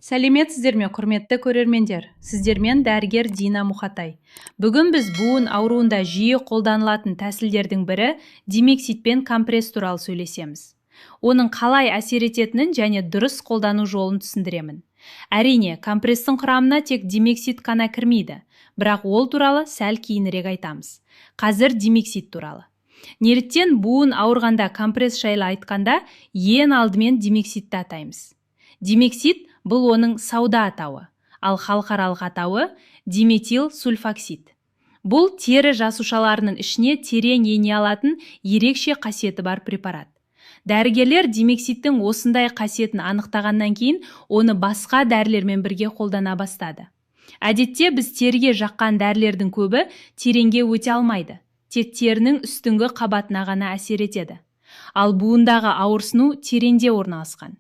Сәлеметсіздер ме, құрметті көрермендер? Сіздермен дәрігер Дина Мұхатай. Бүгін біз буын ауруында жиі қолданылатын тәсілдердің бірі димексидпен компресс туралы сөйлесеміз. Оның қалай әсер ететінін және дұрыс қолдану жолын түсіндіремін. Әрине, компресстің құрамына тек димексид қана кірмейді, бірақ ол туралы сәл кейінірек айтамыз. Қазір димексид туралы. Неліктен буын ауырғанда компресс жайлы айтқанда ең алдымен димексидті атаймыз. Димексид бұл оның сауда атауы, ал халықаралық атауы диметил сульфоксид. Бұл тері жасушаларының ішіне терең ене алатын ерекше қасиеті бар препарат. Дәрігерлер димексидтің осындай қасиетін анықтағаннан кейін оны басқа дәрілермен бірге қолдана бастады. Әдетте біз теріге жаққан дәрілердің көбі тереңге өте алмайды, тек терінің үстіңгі қабатына ғана әсер етеді. Ал буындағы ауырсыну тереңде орналасқан.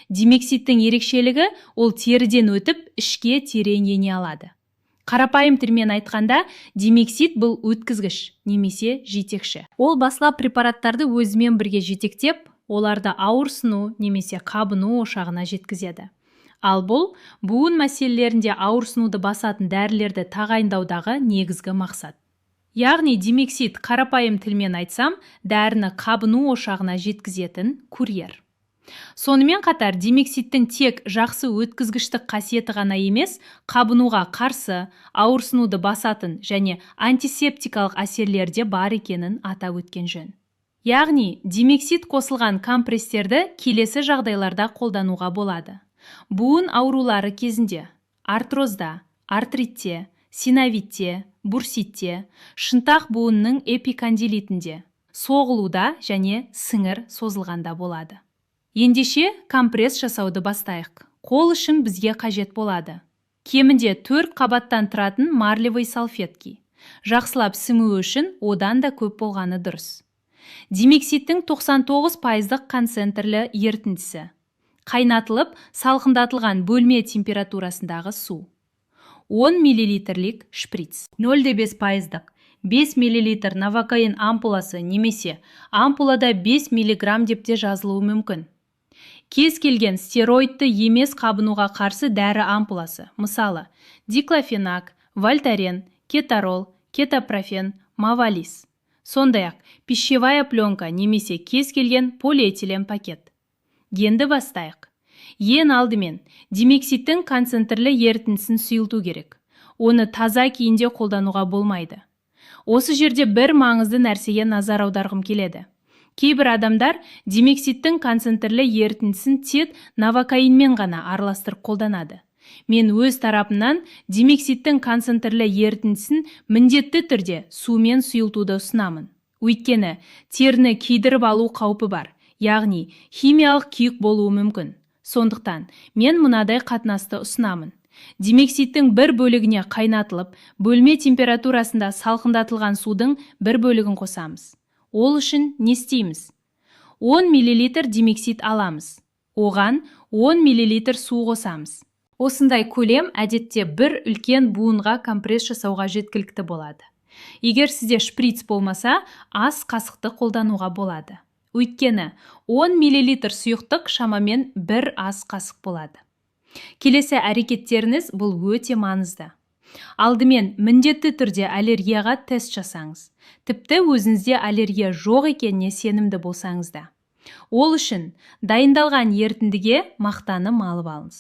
Димексидтің ерекшелігі ол теріден өтіп, ішке терең ене алады. Қарапайым тілмен айтқанда, димексид бұл өткізгіш, немесе жетекші. Ол басқа препараттарды өзімен бірге жетектеп, оларды ауырсыну немесе қабыну ошағына жеткізеді. Ал бұл буын мәселелерінде ауырсынуды басатын дәрілерді тағайындаудағы негізгі мақсат. Яғни димексид, қарапайым тілмен айтсам, дәріні қабыну ошағына жеткізетін курьер. Сонымен қатар димексидтің тек жақсы өткізгіштік қасиеті ғана емес, қабынуға қарсы, ауырсынуды басатын және антисептикалық әсерлерде бар екенін атап өткен жөн. Яғни, димексид қосылған компресстерді келесі жағдайларда қолдануға болады. Буын аурулары кезінде, артрозда, артритте, синовитте, бурситте, шынтақ буынның эпикондилитінде, соғылуда және сіңір созылғанда болады. Ендеше компресс жасауды бастайық. Қол үшін бізге қажет болады. Кемінде 4 қабаттан тұратын марлевый салфетки. Жақсылап сіңуі үшін одан да көп болғаны дұрыс. Димексидтің 99% концентрлі ерітіндісі. Қайнатылып, салқындатылған бөлме температурасындағы су. 10 мл шприц. 0,5%. 5 мл новокаин ампуласы немесе ампулада 5 мг деп те жазылуы мүмкін. Кез келген стероидты емес қабынуға қарсы дәрі ампуласы, мысалы, диклофенак, вольтарен, кетарол, кетапрофен, мавалис. Сондай-ақ пищевая пленка немесе кез келген полиэтилен пакет. Енді бастайық. Ең алдымен димексидтің концентрлі ерітіндісін сұйылту керек. Оны таза күйінде қолдануға болмайды. Осы жерде бір маңызды нәрсеге назар аударғым келеді. Кейбір адамдар димексидтің концентрлі ерітіндісін тек новокаинмен ғана араластырып қолданады. Мен өз тарапымнан димексидтің концентрлі ерітіндісін міндетті түрде сумен сұйылтуды ұсынамын. Өйткені теріні күйдіріп алу қаупі бар, яғни химиялық күйік болуы мүмкін. Сондықтан мен мынадай қатынасты ұсынамын. Димексидтің бір бөлігіне қайнатылып, бөлме температурасында салқындатылған судың бір бөлігін қосамыз. Ол үшін не істейміз? 10 мл димексид аламыз. Оған 10 мл су қосамыз. Осындай көлем әдетте бір үлкен буынға компресс жасауға жеткілікті болады. Егер сізде шприц болмаса, ас қасықты қолдануға болады. Өйткені 10 мл сұйықтық шамамен бір ас қасық болады. Келесі әрекеттеріңіз бұл өте маңызды. Алдымен міндетті түрде аллергияға тест жасаңыз. Тіпті өзіңізде аллергия жоқ екеніне сенімді болсаңыз да. Ол үшін дайындалған ерітіндіге мақтаны малып алыңыз.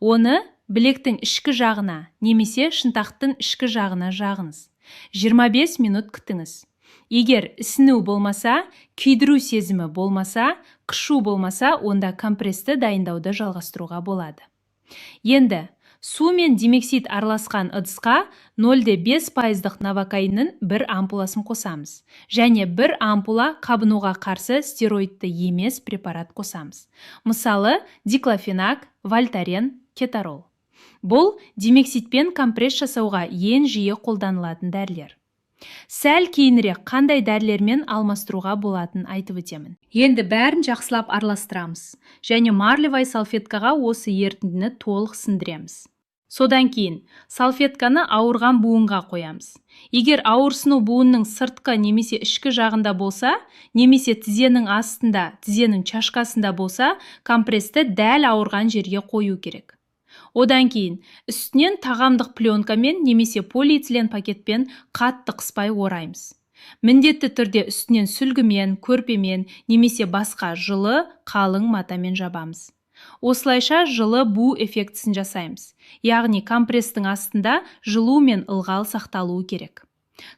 Оны білектің ішкі жағына немесе шынтақтың ішкі жағына жағыңыз. 25 минут күтіңіз. Егер ісіну болмаса, күйдіру сезімі болмаса, қышу болмаса, онда компрессті дайындауды жалғастыруға болады. Енді су мен димексид араласқан ыдысқа 0,5% новокаиннің бір ампуласын қосамыз. Және бір ампула қабынуға қарсы стероидты емес препарат қосамыз. Мысалы, диклофенак, вольтарен, кетарол. Бұл димексидпен компресс жасауға ең жиі қолданылатын дәрілер. Сәл кейінірек қандай дәрілермен алмастыруға болатын айтып өтемін. Енді бәрін жақсылап араластырамыз. Және марлевый салфеткаға осы ерітіндіні толық сіңдіреміз. Содан кейін салфетканы ауырған буынға қоямыз. Егер ауырсыну буынның сыртқы немесе ішкі жағында болса, немесе тізенің астында, тізенің чашқасында болса, компрессті дәл ауырған жерге қою керек. Одан кейін үстінен тағамдық пленкамен немесе полиэтилен пакетпен қатты қыспай ораймыз. Міндетті түрде үстінен сүлгімен, көрпемен немесе басқа жылы, қалың матамен жабамыз. Осылайша жылы бу эффектісін жасаймыз. Яғни компресстің астында жылу мен ылғал сақталуы керек.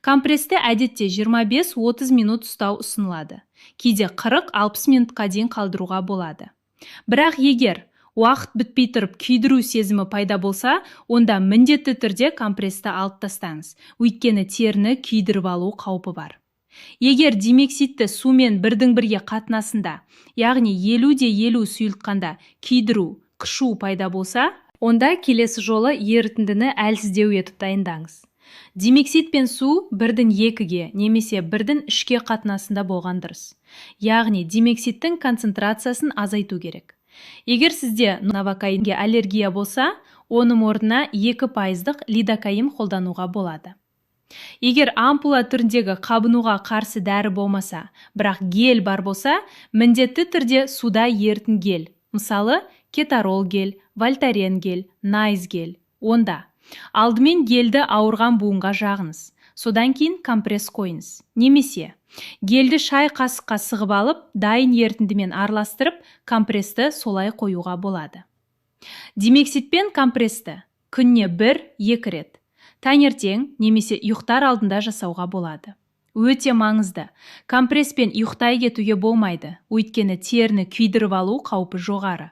Компрессті әдетте 25-30 минут ұстау ұсынылады. Кейде 40-60 минутқа дейін қалдыруға болады. Бірақ егер уақыт бітпей тұрып күйдіру сезімі пайда болса, онда міндетті түрде компрессті алып тастаңыз. Өйткені теріні күйдіріп алу қаупі бар. Егер димексидті сумен бірдің бірге қатынасында, яғни 50-50 сұйылтқанда күйдіру, қышу пайда болса, онда келесі жолы ерітіндіні әлсіздеу етіп дайындаңыз. Димексид пен су 1:2-ге немесе 1:3-ге қатынасында болған дұрыс. Яғни димексидтің концентрациясын азайту керек. Егер сізде новокаинге аллергия болса, оның орнына 2% лидокаин қолдануға болады. Егер ампула түріндегі қабынуға қарсы дәрі болмаса, бірақ гель бар болса, міндетті түрде суда ерітін гель, мысалы кетарол гель, вольтарен гель, найз гель. Онда алдымен гельді ауырған буынға жағыңыз, содан кейін компресс қойыңыз. Немесе гельді шай қасыққа сығып алып, дайын ерітіндімен араластырып, компрессті солай қоюға болады. Димексид пен компрессті күніне 1-2 рет таңертең немесе ұйықтар алдында жасауға болады. Өте маңызды. Компресспен ұйықтай кетуге болмайды, өйткені теріні күйдіріп алу қаупі жоғары.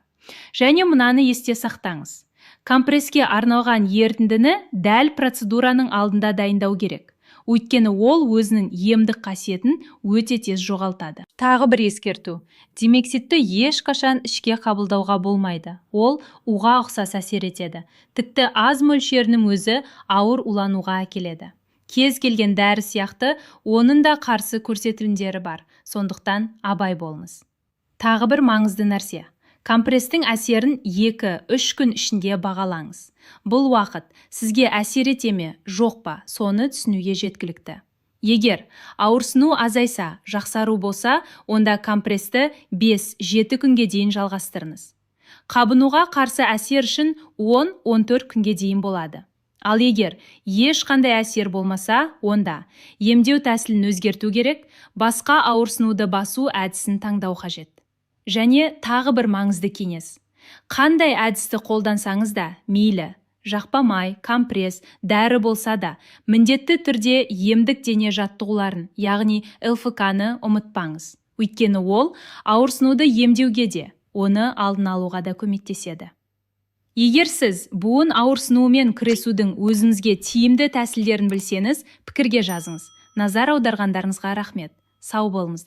Және мынаны есте сақтаңыз. Компресске арналған ерітіндіні дәл процедураның алдында дайындау керек. Өйткені ол өзінің емдік қасиетін өте тез жоғалтады. Тағы бір ескерту. Димексидті ешқашан ішке қабылдауға болмайды. Ол уға ұқсас әсер етеді. Тіпті аз мөлшерінің өзі ауыр улануға әкеледі. Кез келген дәрі сияқты оның да қарсы көрсетілімдері бар. Сондықтан абай болыңыз. Тағы бір маңызды нәрсе. Компресстің әсерін 2-3 күн ішінде бағалаңыз. Бұл уақыт сізге әсер ете ме, жоқ па, соны түсінуге жеткілікті. Егер ауырсыну азайса, жақсару болса, онда компрессті 5-7 күнге дейін жалғастырыңыз. Қабынуға қарсы әсер үшін 10-14 күнге дейін болады. Ал егер ешқандай әсер болмаса, онда емдеу тәсілін өзгерту керек, басқа ауырсынуды басу әдісін таңдау қажет. Және тағы бір маңызды кеңес. Қандай әдісті қолдансаңыз да, мейлі, жақпамай, компресс, дәрі болса да, міндетті түрде емдік дене жаттығуларын, яғни ЛФК-ны ұмытпаңыз. Өйткені ол ауырсынуды емдеуге де, оны алдын алуға да көмектеседі. Егер сіз буын ауырсынуымен күресудің өзіңізге тиімді тәсілдерін білсеңіз, пікірге жазыңыз. Назар аударғандарыңызға рахмет. Сау болыңыздар.